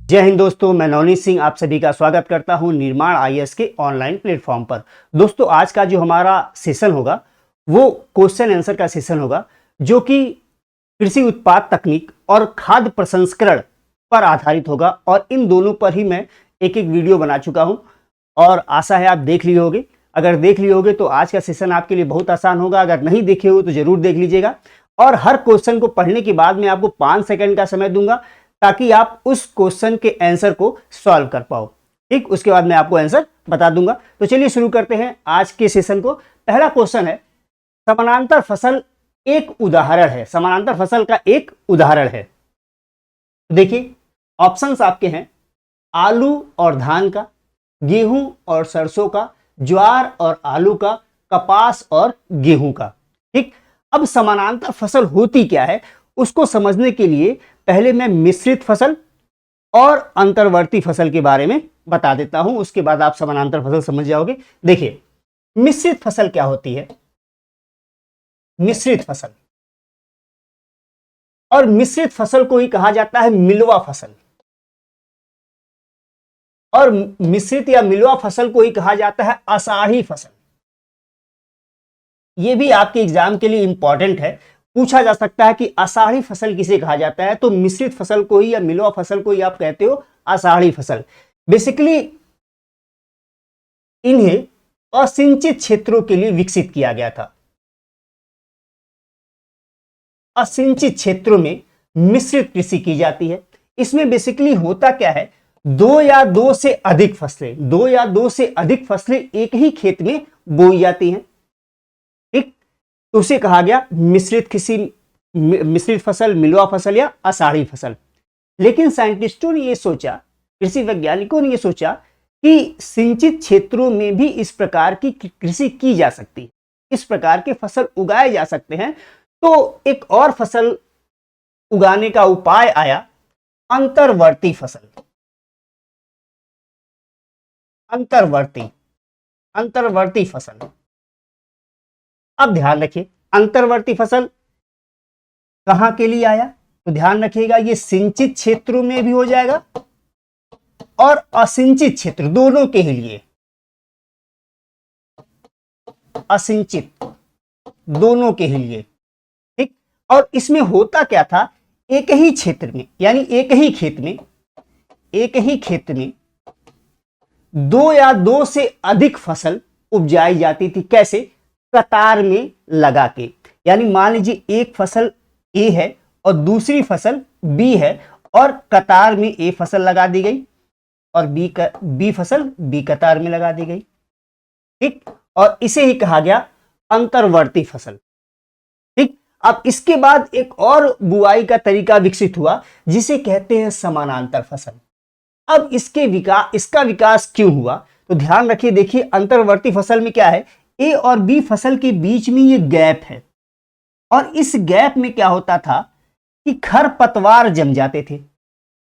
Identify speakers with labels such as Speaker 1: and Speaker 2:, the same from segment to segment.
Speaker 1: जय हिंद दोस्तों, मैं नवनीत सिंह आप सभी का स्वागत करता हूं निर्माण आईएएस के ऑनलाइन प्लेटफॉर्म पर। दोस्तों, आज का जो हमारा सेशन होगा वो क्वेश्चन आंसर का सेशन होगा, जो कि कृषि उत्पाद तकनीक और खाद्य प्रसंस्करण पर आधारित होगा। और इन दोनों पर ही मैं एक एक वीडियो बना चुका हूं और आशा है आप देख लिए होगे। अगर देख लिए होगे तो आज का सेशन आपके लिए बहुत आसान होगा। अगर नहीं देखे हो तो जरूर देख लीजिएगा। और हर क्वेश्चन को पढ़ने के बाद मैं आपको 5 सेकंड का समय दूंगा ताकि आप उस क्वेश्चन के आंसर को सॉल्व कर पाओ। ठीक, उसके बाद मैं आपको आंसर बता दूंगा। तो चलिए शुरू करते हैं आज के सेशन को। पहला क्वेश्चन है, समानांतर फसल एक उदाहरण है। समानांतर फसल का एक उदाहरण है। देखिए, ऑप्शंस आपके हैं आलू और धान का, गेहूं और सरसों का, ज्वार और आलू का, कपास और गेहूं का। ठीक, अब समानांतर फसल होती क्या है उसको समझने के लिए पहले मैं मिश्रित फसल और अंतर्वर्ती फसल के बारे में बता देता हूं, उसके बाद आप समानांतर फसल समझ जाओगे। देखिए, मिश्रित फसल क्या होती है। मिश्रित फसल, और मिश्रित फसल को ही कहा जाता है मिलवा फसल, और मिश्रित या मिलवा फसल को ही कहा जाता है आषाढ़ी फसल। यह भी आपके एग्जाम के लिए इंपॉर्टेंट है, पूछा जा सकता है कि आषाढ़ी फसल किसे कहा जाता है। तो मिश्रित फसल को ही या मिलवा फसल को ही आप कहते हो आषाढ़ी फसल। बेसिकली इन्हें असिंचित क्षेत्रों के लिए विकसित किया गया था। असिंचित क्षेत्रों में मिश्रित कृषि की जाती है। इसमें बेसिकली होता क्या है, दो या दो से अधिक फसलें एक ही खेत में बोई जाती हैं। ठीक, तो उसे कहा गया मिश्रित कृषि, मिश्रित फसल, मिलवा फसल या आषाढ़ी फसल। लेकिन साइंटिस्टों ने यह सोचा, कृषि वैज्ञानिकों ने यह सोचा कि सिंचित क्षेत्रों में भी इस प्रकार की कृषि की जा सकती है, इस प्रकार के फसल उगाए जा सकते हैं। तो एक और फसल उगाने का उपाय आया, अंतर्वर्ती फसल। अंतर्वर्ती फसल। अब ध्यान रखिए, अंतर्वर्ती फसल कहां के लिए आया, तो ध्यान रखिएगा ये सिंचित क्षेत्रों में भी हो जाएगा और असिंचित क्षेत्र दोनों के ही लिए, असिंचित दोनों के ही लिए। ठीक, और इसमें होता क्या था, एक ही क्षेत्र में यानी एक ही खेत में दो या दो से अधिक फसल उपजाई जाती थी। कैसे, कतार में लगा के। यानी मान लीजिए एक फसल ए है और दूसरी फसल बी है, और कतार में ए फसल लगा दी गई और बी फसल बी कतार में लगा दी गई। ठीक, और इसे ही कहा गया अंतर्वर्ती फसल। ठीक, अब इसके बाद एक और बुआई का तरीका विकसित हुआ जिसे कहते हैं समानांतर फसल। अब इसका विकास क्यों हुआ, तो ध्यान रखिए। देखिए, अंतर्वर्ती फसल में क्या है, ए और बी फसल के बीच में ये गैप है, और इस गैप में क्या होता था कि खरपतवार जम जाते थे।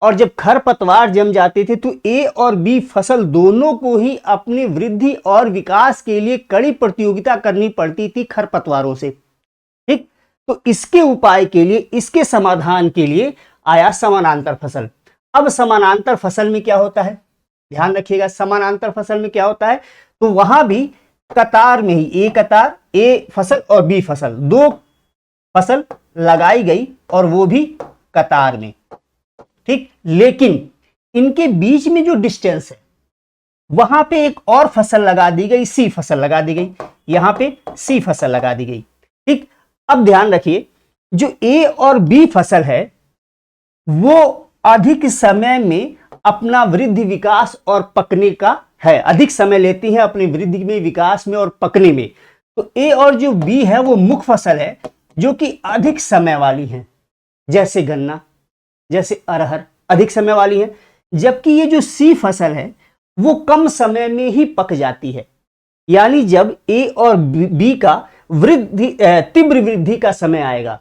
Speaker 1: और जब खरपतवार जम जाते थे तो ए और बी फसल दोनों को ही अपनी वृद्धि और विकास के लिए कड़ी प्रतियोगिता करनी पड़ती थी खरपतवारों से। ठीक, तो इसके उपाय के लिए, इसके समाधान के लिए आया समानांतर फसल। अब समानांतर फसल में क्या होता है, ध्यान रखिएगा, समानांतर फसल में क्या होता है, तो वहां भी कतार में ही ए कतार, ए फसल और बी फसल, दो फसल लगाई गई और वो भी कतार में। ठीक, लेकिन इनके बीच में जो डिस्टेंस है वहां पे एक और फसल लगा दी गई, सी फसल लगा दी गई, यहां पे सी फसल लगा दी गई। ठीक, अब ध्यान रखिए, जो ए और बी फसल है वो अधिक समय में अपना वृद्धि विकास और पकने का है, अधिक समय लेती है अपनी वृद्धि में, विकास में और पकने में। तो ए और जो बी है वो मुख्य फसल है जो कि अधिक समय वाली है, जैसे गन्ना, जैसे अरहर, अधिक समय वाली है। जबकि ये जो सी फसल है वो कम समय में ही पक जाती है। यानी जब ए और बी का तीव्र वृद्धि का समय आएगा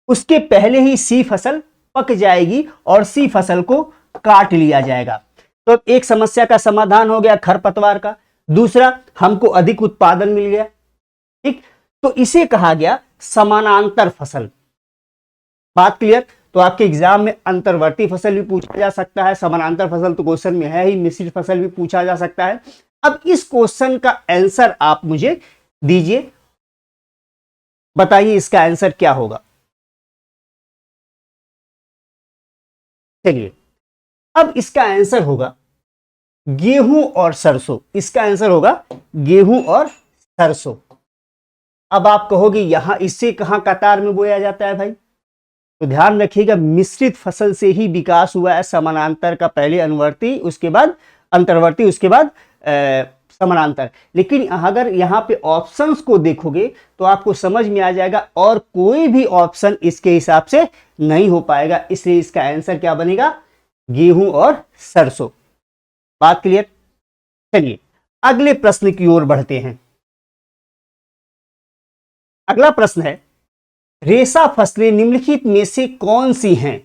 Speaker 1: उसके पहले ही सी फसल पक जाएगी और सी फसल को काट लिया जाएगा। तो एक समस्या का समाधान हो गया खरपतवार का, दूसरा हमको अधिक उत्पादन मिल गया। ठीक, तो इसे कहा गया समानांतर फसल। बात क्लियर। तो आपके एग्जाम में अंतर्वर्ती फसल भी पूछा जा सकता है, समानांतर फसल तो क्वेश्चन में है ही, मिश्रित फसल भी पूछा जा सकता है। अब इस क्वेश्चन का आंसर आप मुझे दीजिए, बताइए इसका आंसर क्या होगा। चलिए, अब इसका आंसर होगा गेहूं और सरसों। इसका आंसर होगा गेहूं और सरसों। अब आप कहोगे यहां इससे कहां कतार में बोया जाता है भाई, तो ध्यान रखिएगा मिश्रित फसल से ही विकास हुआ है। समानांतर का पहले अनुवर्ती, उसके बाद अंतर्वर्ती, उसके बाद समानांतर। लेकिन अगर यहाँ पे ऑप्शंस को देखोगे तो आपको समझ में आ जाएगा और कोई भी ऑप्शन इसके हिसाब से नहीं हो पाएगा, इसलिए इसका आंसर क्या बनेगा, गेहूं और सरसों। बात क्लियर। चलिए अगले प्रश्न की ओर बढ़ते हैं। अगला प्रश्न है, रेशा फसलें निम्नलिखित में से कौन सी हैं,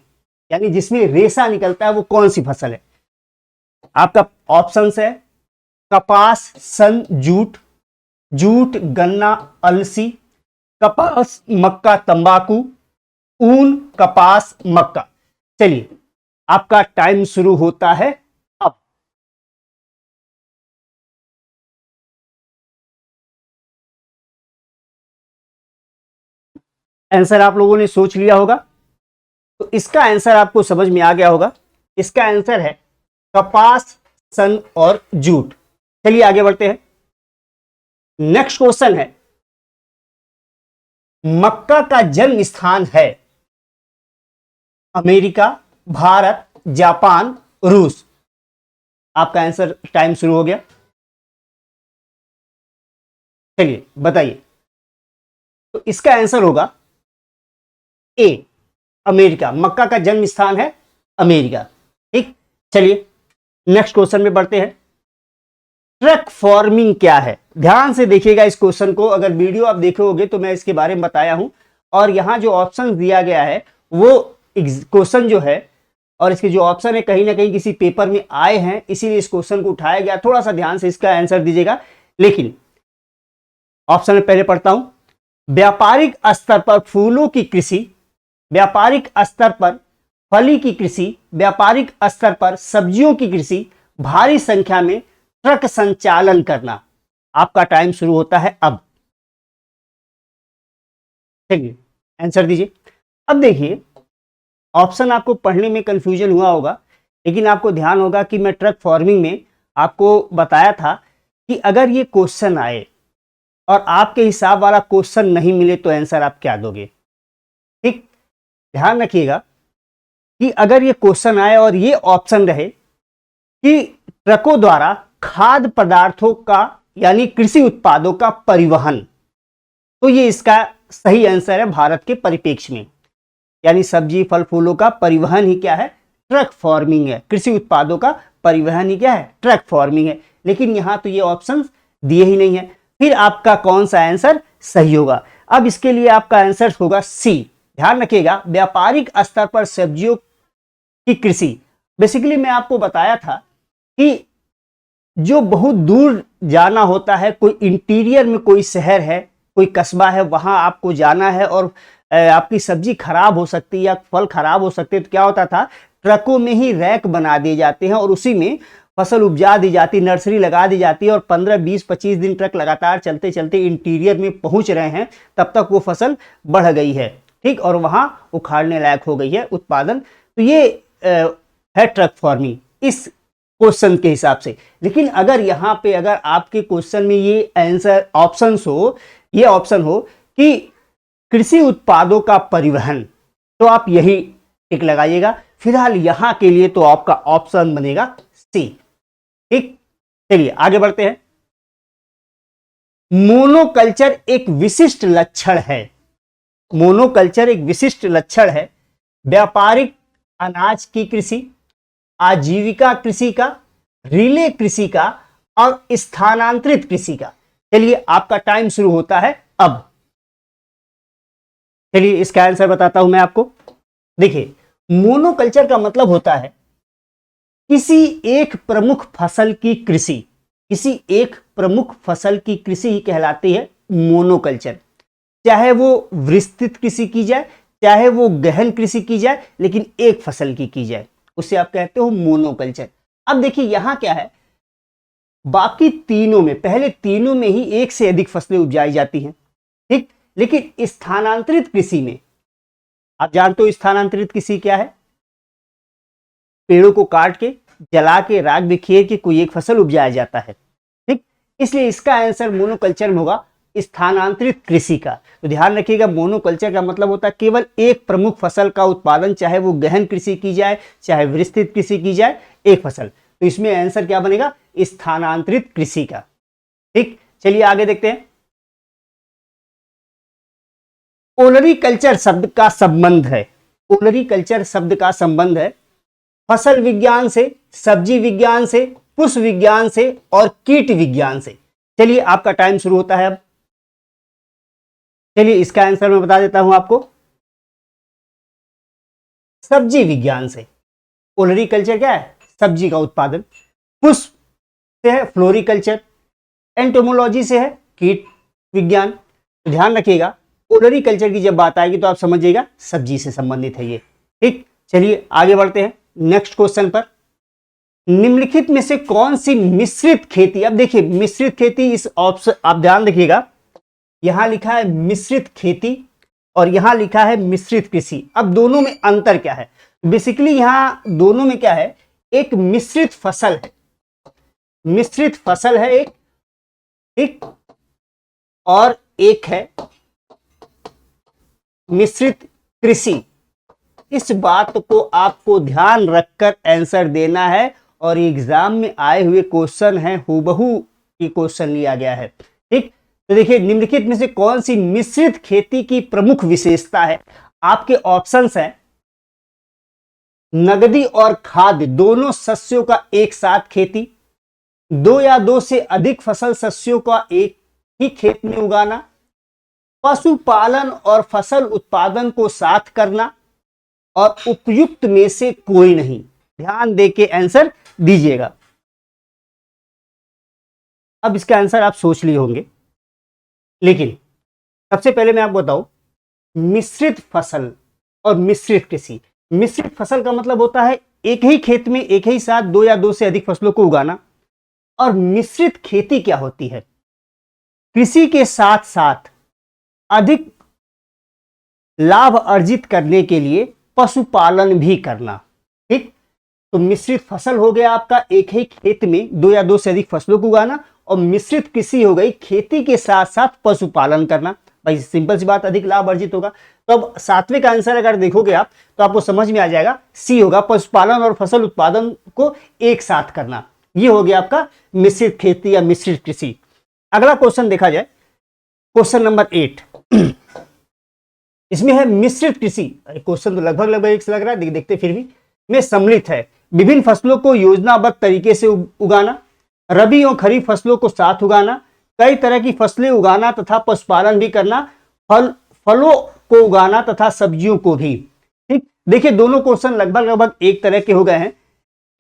Speaker 1: यानी जिसमें रेशा निकलता है वो कौन सी फसल है। आपका ऑप्शंस है कपास, सन, जूट, जूट, गन्ना, अलसी, कपास, मक्का, तंबाकू, ऊन, कपास, मक्का। चलिए आपका टाइम शुरू होता है अब। आंसर आप लोगों ने सोच लिया होगा, तो इसका आंसर आपको समझ में आ गया होगा। इसका आंसर है कपास, सन और जूट। चलिए आगे बढ़ते हैं। नेक्स्ट क्वेश्चन है, मक्का का जन्म स्थान है अमेरिका, भारत, जापान, रूस। आपका आंसर टाइम शुरू हो गया। चलिए बताइए, तो इसका आंसर होगा ए, अमेरिका। मक्का का जन्म स्थान है अमेरिका। ठीक, चलिए नेक्स्ट क्वेश्चन में बढ़ते हैं। ट्रक फार्मिंग क्या है, ध्यान से देखिएगा इस क्वेश्चन को। अगर वीडियो आप देखोगे तो मैं इसके बारे में बताया हूं, और यहां जो ऑप्शन दिया गया है वो क्वेश्चन जो है और इसके जो ऑप्शन है कहीं ना कहीं किसी पेपर में आए हैं, इसीलिए इस क्वेश्चन को उठाया गया। थोड़ा सा ध्यान से इसका आंसर दीजिएगा। लेकिन ऑप्शन में पहले पढ़ता हूं, व्यापारिक स्तर पर फूलों की कृषि, व्यापारिक स्तर पर फली की कृषि, व्यापारिक स्तर पर सब्जियों की कृषि, भारी संख्या में ट्रक संचालन करना। आपका टाइम शुरू होता है अब। चलिए आंसर दीजिए। अब देखिए ऑप्शन आपको पढ़ने में कंफ्यूजन हुआ होगा, लेकिन आपको ध्यान होगा कि मैं ट्रक फार्मिंग में आपको बताया था कि अगर ये क्वेश्चन आए और आपके हिसाब वाला क्वेश्चन नहीं मिले तो आंसर आप क्या दोगे। ठीक, ध्यान रखिएगा कि अगर ये क्वेश्चन आए और ये ऑप्शन रहे कि ट्रकों द्वारा खाद्य पदार्थों का यानी कृषि उत्पादों का परिवहन, तो ये इसका सही आंसर है भारत के परिप्रेक्ष्य में। यानी सब्जी फल फूलों का परिवहन ही क्या है, ट्रक फार्मिंग है। कृषि उत्पादों का परिवहन ही क्या है, ट्रक फार्मिंग है। लेकिन यहां तो ये ऑप्शन दिए ही नहीं है, फिर आपका कौन सा आंसर सही होगा। अब इसके लिए आपका आंसर होगा सी। ध्यान रखिएगा, व्यापारिक स्तर पर सब्जियों की कृषि। बेसिकली मैं आपको बताया था कि जो बहुत दूर जाना होता है, कोई इंटीरियर में कोई शहर है, कोई कस्बा है, वहां आपको जाना है और आपकी सब्जी खराब हो सकती है या फल खराब हो सकते हैं, तो क्या होता था, ट्रकों में ही रैक बना दिए जाते हैं और उसी में फसल उपजा दी जाती, नर्सरी लगा दी जाती है और 15, 20, 25 दिन ट्रक लगातार चलते चलते इंटीरियर में पहुंच रहे हैं, तब तक वो फसल बढ़ गई है। ठीक, और वहां उखाड़ने लायक हो गई है उत्पादन। तो ये है ट्रक फार्मिंग इस क्वेश्चन के हिसाब से। लेकिन अगर यहाँ पे अगर आपके क्वेश्चन में ये आंसर ऑप्शन हो, ये ऑप्शन हो कि कृषि उत्पादों का परिवहन, तो आप यही टिक लगाइएगा। फिलहाल यहां के लिए तो आपका ऑप्शन बनेगा सी। ठीक, चलिए आगे बढ़ते हैं। मोनोकल्चर एक विशिष्ट लक्षण है, मोनोकल्चर एक विशिष्ट लक्षण है व्यापारिक अनाज की कृषि, आजीविका कृषि का, रिले कृषि का और स्थानांतरित कृषि का। चलिए आपका टाइम शुरू होता है अब। चलिए इसका आंसर बताता हूं मैं आपको। देखिए मोनोकल्चर का मतलब होता है किसी एक प्रमुख फसल की कृषि, किसी एक प्रमुख फसल की कृषि ही कहलाती है मोनोकल्चर। चाहे वो विस्तृत कृषि की जाए, चाहे वो गहन कृषि की जाए लेकिन एक फसल की जाए, उसे आप कहते हो मोनोकल्चर। अब देखिए यहां क्या है, बाकी तीनों में, पहले तीनों में ही एक से अधिक फसलें उपजाई जाती हैं, ठीक। लेकिन स्थानांतरित कृषि में, आप जानते हो स्थानांतरित कृषि क्या है, पेड़ों को काट के, जला के, राख बिखेर के कोई एक फसल उपजाया जाता है, ठीक। इसलिए इसका आंसर मोनोकल्चर में होगा, स्थानांतरित कृषि का। तो ध्यान रखिएगा, मोनोकल्चर का मतलब होता है केवल एक प्रमुख फसल का उत्पादन, चाहे वो गहन कृषि की जाए चाहे विस्तृत कृषि की जाए, एक फसल। तो इसमें आंसर क्या बनेगा, स्थानांतरित कृषि का, ठीक। चलिए आगे देखते हैं। ओलरीकल्चर शब्द का संबंध है, ओलरीकल्चर शब्द का संबंध है फसल विज्ञान से, सब्जी विज्ञान से, पुष्प विज्ञान से और कीट विज्ञान से। चलिए आपका टाइम शुरू होता है अब। चलिए इसका आंसर मैं बता देता हूं आपको, सब्जी विज्ञान से। ओलरीकल्चर क्या है, सब्जी का उत्पादन। पुष्प से है फ्लोरिकल्चर। एंटोमोलॉजी से है कीट विज्ञान। तो ध्यान रखिएगा, ओलरीकल्चर की जब बात आएगी तो आप समझिएगा सब्जी से संबंधित है ये, ठीक। चलिए आगे बढ़ते हैं नेक्स्ट क्वेश्चन पर। निम्नलिखित में से कौन सी मिश्रित खेती, अब देखिए मिश्रित खेती, इस ऑप्शन आप ध्यान रखिएगा, यहां लिखा है मिश्रित खेती और यहां लिखा है मिश्रित कृषि। अब दोनों में अंतर क्या है, बेसिकली यहां दोनों में क्या है, एक मिश्रित फसल है, मिश्रित फसल है एक, ठीक, और एक है मिश्रित कृषि। इस बात को आपको ध्यान रखकर आंसर देना है और एग्जाम में आए हुए क्वेश्चन है, हूबहू ये क्वेश्चन लिया गया है, ठीक। तो देखिए निम्नलिखित में से कौन सी मिश्रित खेती की प्रमुख विशेषता है। आपके ऑप्शंस हैं नगदी और खाद्य दोनों शस्यों का एक साथ खेती, दो या दो से अधिक फसल शस्यों का एक ही खेत में उगाना, पशुपालन और फसल उत्पादन को साथ करना, और उपयुक्त में से कोई नहीं। ध्यान देके आंसर दीजिएगा। अब इसका आंसर आप सोच लिए होंगे, लेकिन सबसे पहले मैं आपको बताऊं, मिश्रित फसल और मिश्रित कृषि। मिश्रित फसल का मतलब होता है एक ही खेत में एक ही साथ दो या दो से अधिक फसलों को उगाना। और मिश्रित खेती क्या होती है, कृषि के साथ साथ अधिक लाभ अर्जित करने के लिए पशुपालन भी करना, ठीक। तो मिश्रित फसल हो गया आपका एक ही खेत में दो या दो से अधिक फसलों को उगाना, और मिश्रित कृषि हो गई खेती के साथ साथ पशुपालन करना। भाई सिंपल सी बात, अधिक लाभ अर्जित होगा। तो अब सात्विक का आंसर अगर देखोगे आप तो आपको समझ में आ जाएगा, सी होगा, पशुपालन और फसल उत्पादन को एक साथ करना। ये हो गया आपका मिश्रित खेती या मिश्रित कृषि। अगला क्वेश्चन देखा जाए, क्वेश्चन नंबर 8। इसमें है मिश्रित कृषि। क्वेश्चन तो लगभग एक से लग रहा है, देखते फिर भी, में सम्मिलित है विभिन्न फसलों को योजनाबद्ध तरीके से उगाना, रबी और खरीफ फसलों को साथ उगाना, कई तरह की फसलें उगाना तथा पशुपालन भी करना, फलों को उगाना तथा सब्जियों को भी, ठीक। देखिए दोनों क्वेश्चन लगभग एक तरह के हो गए हैं,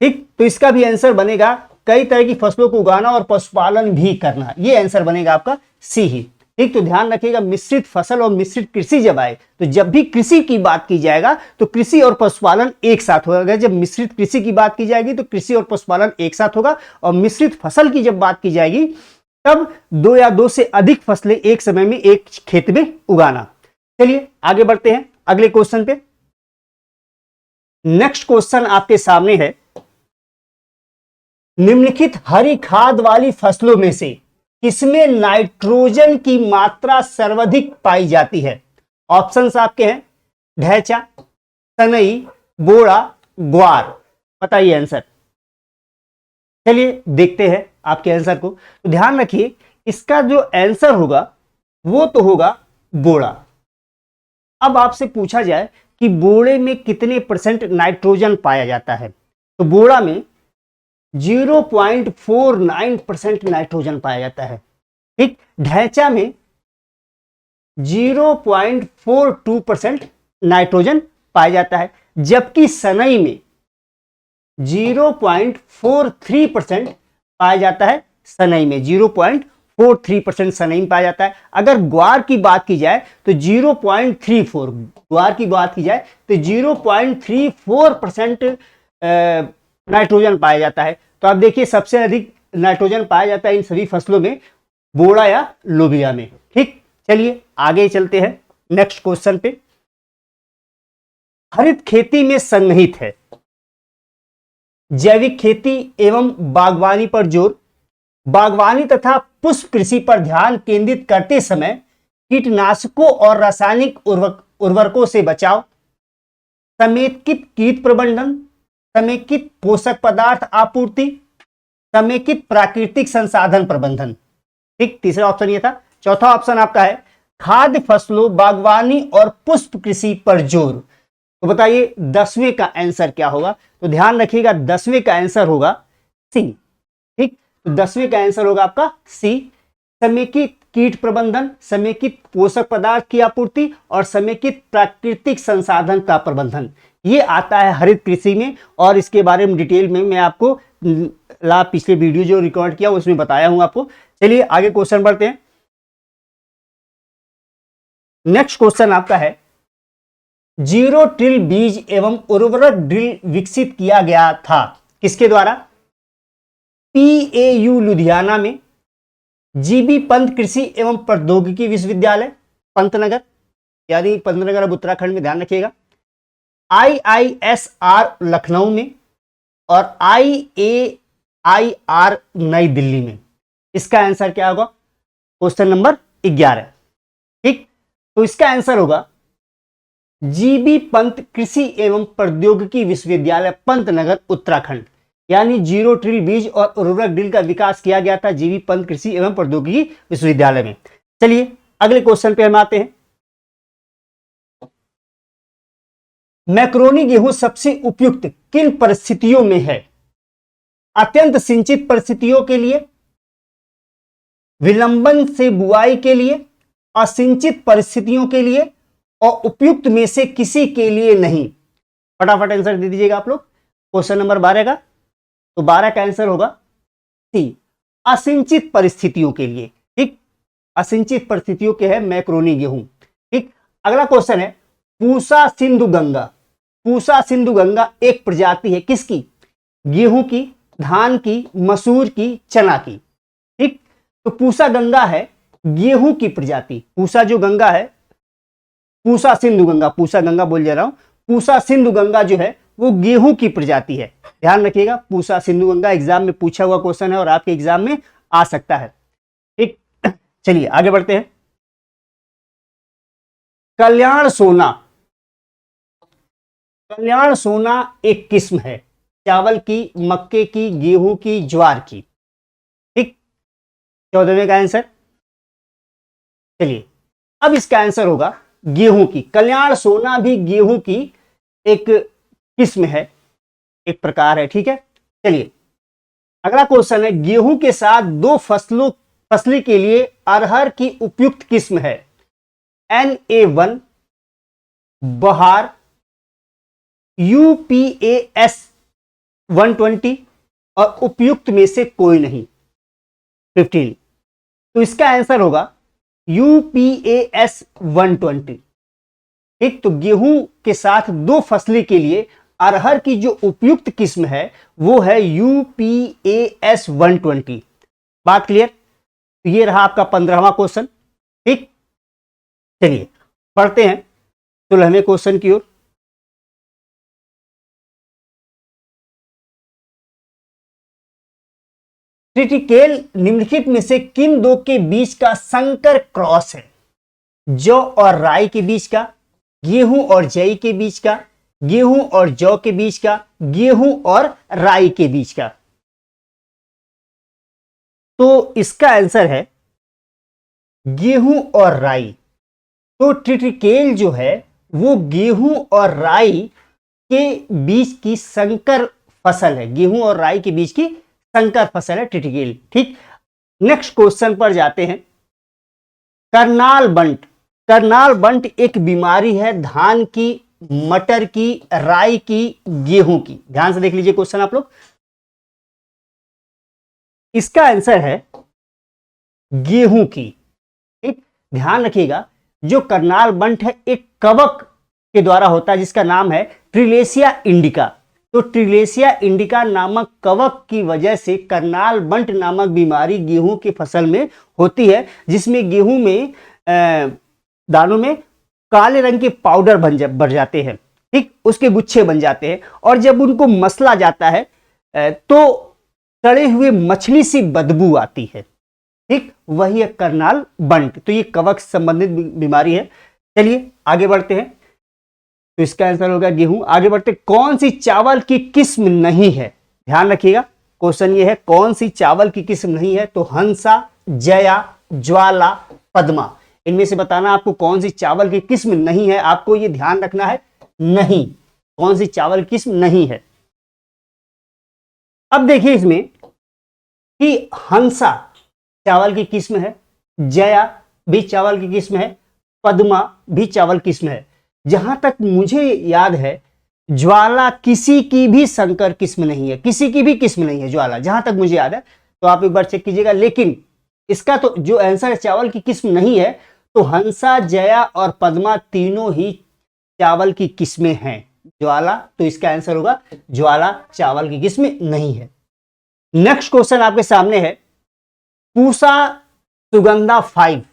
Speaker 1: ठीक। तो इसका भी आंसर बनेगा कई तरह की फसलों को उगाना और पशुपालन भी करना, ये आंसर बनेगा आपका सी ही, ठीक। तो ध्यान रखिएगा, मिश्रित फसल और मिश्रित कृषि जब आए तो जब भी कृषि की बात की जाएगा तो कृषि और पशुपालन एक साथ होगा। जब मिश्रित कृषि की बात की जाएगी तो कृषि और पशुपालन एक साथ होगा, और मिश्रित फसल की जब बात की जाएगी तब दो या दो से अधिक फसलें एक समय में एक खेत में उगाना। चलिए आगे बढ़ते हैं अगले क्वेश्चन पे। नेक्स्ट क्वेश्चन आपके सामने है, निम्नलिखित हरी खाद वाली फसलों में से किसमें नाइट्रोजन की मात्रा सर्वाधिक पाई जाती है। ऑप्शंस आपके हैं ढैंचा, सनई, बोड़ा, ग्वार। बताइए आंसर। चलिए देखते हैं आपके आंसर को। तो ध्यान रखिए, इसका जो आंसर होगा वो तो होगा बोड़ा। अब आपसे पूछा जाए कि बोड़े में कितने परसेंट नाइट्रोजन पाया जाता है, तो बोड़ा में 0.49% नाइट्रोजन पाया जाता है, ठीक। ढैंचा में 0.42% नाइट्रोजन पाया जाता है, जबकि सनई में 0.43% पाया जाता है। सनई में 0.43% सनईन पाया जाता है। अगर ग्वार की बात की जाए तो 0.34, ग्वार की बात की जाए तो 0.34% नाइट्रोजन पाया जाता है। तो आप देखिए सबसे अधिक नाइट्रोजन पाया जाता है इन सभी फसलों में बोड़ा या लोबिया में। ठीक, चलिए आगे चलते हैं नेक्स्ट क्वेश्चन पे। हरित खेती में सन्निहित है जैविक खेती एवं बागवानी पर जोर। बागवानी तथा पुष्प कृषि पर ध्यान केंद्रित करते समय कीटनाशकों और रासायनिक उर्वरकों से बचाव, समेकित कीट प्रबंधन, समेकित पोषक पदार्थ आपूर्ति, समेकित प्राकृतिक संसाधन प्रबंधन। ठीक, तीसरा ऑप्शन ये था। चौथा ऑप्शन आपका है खाद्य फसलों, बागवानी और पुष्प कृषि पर जोर। तो बताइए 10वें का आंसर क्या होगा? तो ध्यान रखिएगा 10वें का आंसर होगा सी। ठीक, तो 10वें का आंसर होगा आपका सी, समेकित कीट प्रबंधन, समेकित पोषक पदार्थ की आपूर्ति और समेकित प्राकृतिक संसाधन का प्रबंधन। ये आता है हरित कृषि में और इसके बारे में डिटेल में मैं आपको पिछले वीडियो जो रिकॉर्ड किया उसमें बताया हूं आपको। चलिए आगे क्वेश्चन बढ़ते हैं। नेक्स्ट क्वेश्चन आपका है जीरो टिल बीज एवं उर्वरक ड्रिल विकसित किया गया था किसके द्वारा? PAU लुधियाना में, जीबी पंत कृषि एवं प्रौद्योगिकी विश्वविद्यालय पंतनगर, यानी पंतनगर अब उत्तराखंड में, ध्यान रखिएगा, IISR लखनऊ में और IAIR नई दिल्ली में। इसका आंसर क्या होगा? Question number 11। ठीक, तो इसका आंसर होगा जीबी पंत कृषि एवं प्रौद्योगिकी विश्वविद्यालय पंतनगर उत्तराखंड, यानी जीरो ट्रिल बीज और उर्वरक ड्रिल का विकास किया गया था जीबी पंत कृषि एवं प्रौद्योगिकी विश्वविद्यालय में। चलिए अगले क्वेश्चन पे हम आते हैं। मैक्रोनी गेहूं सबसे उपयुक्त किन परिस्थितियों में है? अत्यंत सिंचित परिस्थितियों के लिए, विलंबन से बुआई के लिए, असिंचित परिस्थितियों के लिए और उपयुक्त में से किसी के लिए नहीं। फटाफट आंसर दे दीजिएगा आप लोग क्वेश्चन नंबर 12 का। तो 12 का आंसर होगा सी, असिंचित परिस्थितियों के लिए। ठीक, असिंचित परिस्थितियों के है मैक्रोनी गेहूं। ठीक, अगला क्वेश्चन है पूसा सिंधु गंगा। पूसा सिंधु गंगा एक प्रजाति है किसकी? गेहूं की, धान की, मसूर की, चना की। ठीक, तो पूसा गंगा है गेहूं की प्रजाति। पूसा जो गंगा है, पूसा सिंधु गंगा, पूसा गंगा बोल जा रहा हूं, पूसा सिंधु गंगा जो है वो गेहूं की प्रजाति है। ध्यान रखिएगा, पूसा सिंधु गंगा एग्जाम में पूछा हुआ क्वेश्चन है और आपके एग्जाम में आ सकता है। ठीक, चलिए आगे बढ़ते हैं। कल्याण सोना। कल्याण सोना एक किस्म है चावल की, मक्के की, गेहूं की, ज्वार की। ठीक, 14वें का आंसर। चलिए अब इसका आंसर होगा गेहूं की। कल्याण सोना भी गेहूं की एक किस्म है, एक प्रकार है। ठीक है, चलिए अगला क्वेश्चन है गेहूं के साथ दो फसली के लिए अरहर की उपयुक्त किस्म है? NA1, बहार, UPAS 120 और उपयुक्त में से कोई नहीं 15। तो इसका आंसर होगा UPAS 120। ठीक, तो गेहूं के साथ दो फसली के लिए अरहर की जो उपयुक्त किस्म है वो है UPAS 120। बात क्लियर? तो ये रहा आपका 15वां क्वेश्चन। ठीक, चलिए पढ़ते हैं 16वें क्वेश्चन की ओर। ट्रिटिकेल निम्नलिखित में से किन दो के बीच का संकर क्रॉस है? जौ और राई के बीच का, गेहूं और जई के बीच का, गेहूं और जौ के बीच का, गेहूं और राई के बीच का। तो इसका आंसर है गेहूं और राई। तो ट्रिटिकेल जो है वो गेहूं और राई के बीच की संकर फसल है, गेहूं और राई के बीच की संकर फसल है ट्रिटिकेल। ठीक, नेक्स्ट क्वेश्चन पर जाते हैं। करनाल बंट। करनाल बंट एक बीमारी है धान की, मटर की, राई की, गेहूं की। ध्यान से देख लीजिए क्वेश्चन आप लोग। इसका आंसर है गेहूं की। ठीक, ध्यान रखिएगा, जो करनाल बंट है एक कवक के द्वारा होता है जिसका नाम है ट्रिलेसिया इंडिका। तो ट्रिलेसिया इंडिका नामक कवक की वजह से करनाल बंट नामक बीमारी गेहूं की फसल में होती है, जिसमें गेहूं में दानों में काले रंग के पाउडर बढ़ जाते हैं। ठीक, उसके गुच्छे बन जाते हैं और जब उनको मसला जाता है तो सड़े हुए मछली सी बदबू आती है। ठीक, वही है करनाल बंट। तो ये कवक संबंधित बीमारी है। चलिए आगे बढ़ते हैं। तो इसका आंसर होगा गेहूं। आगे बढ़ते, कौन सी चावल की किस्म नहीं है? ध्यान रखिएगा, क्वेश्चन ये है कौन सी चावल की किस्म नहीं है। तो हंसा, जया, ज्वाला, पद्मा, इनमें से बताना आपको कौन सी चावल की किस्म नहीं है। आपको ये ध्यान रखना है, नहीं, कौन सी चावल की किस्म नहीं है। अब देखिए इसमें कि हंसा चावल की किस्म है, जया भी चावल की किस्म है, पद्मा भी चावल की किस्म है। जहां तक मुझे याद है ज्वाला किसी की भी संकर किस्म नहीं है, किसी की भी किस्म नहीं है ज्वाला, जहां तक मुझे याद है। तो आप एक बार चेक कीजिएगा। लेकिन इसका तो जो आंसर है चावल की किस्म नहीं है, तो हंसा, जया और पद्मा तीनों ही चावल की किस्में हैं। ज्वाला, तो इसका आंसर होगा ज्वाला चावल की किस्म नहीं है। नेक्स्ट क्वेश्चन आपके सामने है, पूसा सुगंधा 5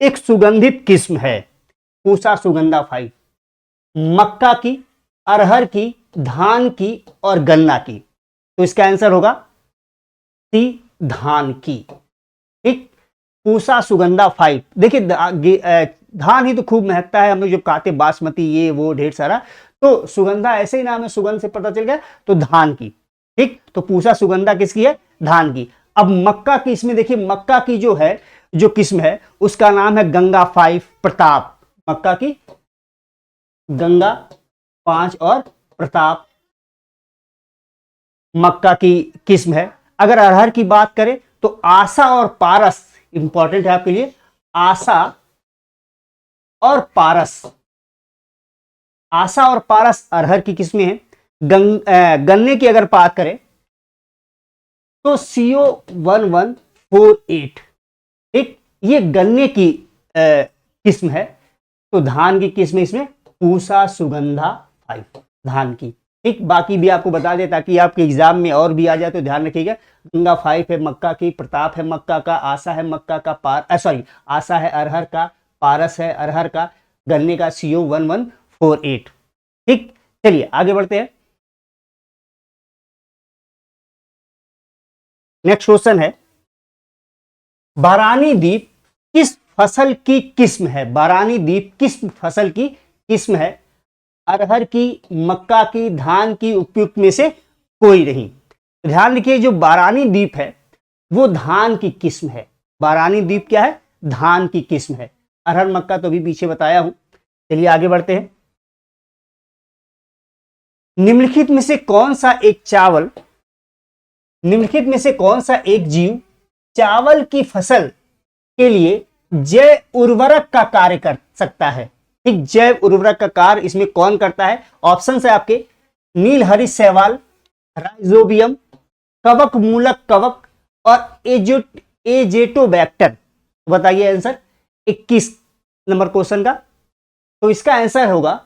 Speaker 1: एक सुगंधित किस्म है। पूसा सुगंधा 5 मक्का की, अरहर की, धान की और गन्ना की। तो इसका आंसर होगा सी, धान की। ठीक, पूसा सुगंधा 5। देखिए धान ही तो खूब महकता है, हम लोग जब कहते बासमती ये वो ढेर सारा, तो सुगंधा ऐसे ही नाम है, सुगंध से पता चल गया, तो धान की। ठीक, तो पूसा सुगंधा किसकी है? धान की। अब मक्का की, इसमें देखिए मक्का की जो है, जो किस्म है उसका नाम है गंगा 5 प्रताप। मक्का की गंगा 5 और प्रताप मक्का की किस्म है। अगर अरहर की बात करें तो आशा और पारस इंपॉर्टेंट है आपके लिए, आशा और पारस। आशा और पारस अरहर की किस्में हैं। गन्ने की अगर बात करें तो CO 1148। ठीक, ये गन्ने की किस्म है। तो धान की किस्म इसमें पूसा सुगंधा 5 धान की। ठीक, बाकी भी आपको बता दें ताकि आपके एग्जाम में और भी आ जाए, तो ध्यान रखिएगा। गंगा 5 है मक्का की, प्रताप है मक्का का, आशा है मक्का का, आशा है अरहर का, पारस है अरहर का, गन्ने का CO 1148। ठीक, चलिए आगे बढ़ते हैं। नेक्स्ट क्वेश्चन है, बारानी द्वीप किस फसल की किस्म है? बारानी द्वीप किस फसल की किस्म है? अरहर की, मक्का की, धान की, उपयुक्त में से कोई नहीं। ध्यान रखिए, जो बारानी द्वीप है वो धान की किस्म है। बारानी द्वीप क्या है? धान की किस्म है। अरहर मक्का तो भी पीछे बताया हूं। चलिए आगे बढ़ते हैं। निम्नलिखित में से कौन सा एक चावल, निम्नलिखित में से कौन सा एक जीव चावल की फसल के लिए जैव उर्वरक का कार्य कर सकता है? ठीक, जैव उर्वरक का कार्य इसमें कौन करता है? ऑप्शन है आपके, नीलहरित शैवाल, राइजोबियम, कवक मूलक कवक और एजेटोबैक्टर। बताइए आंसर 21 नंबर क्वेश्चन का। तो इसका आंसर होगा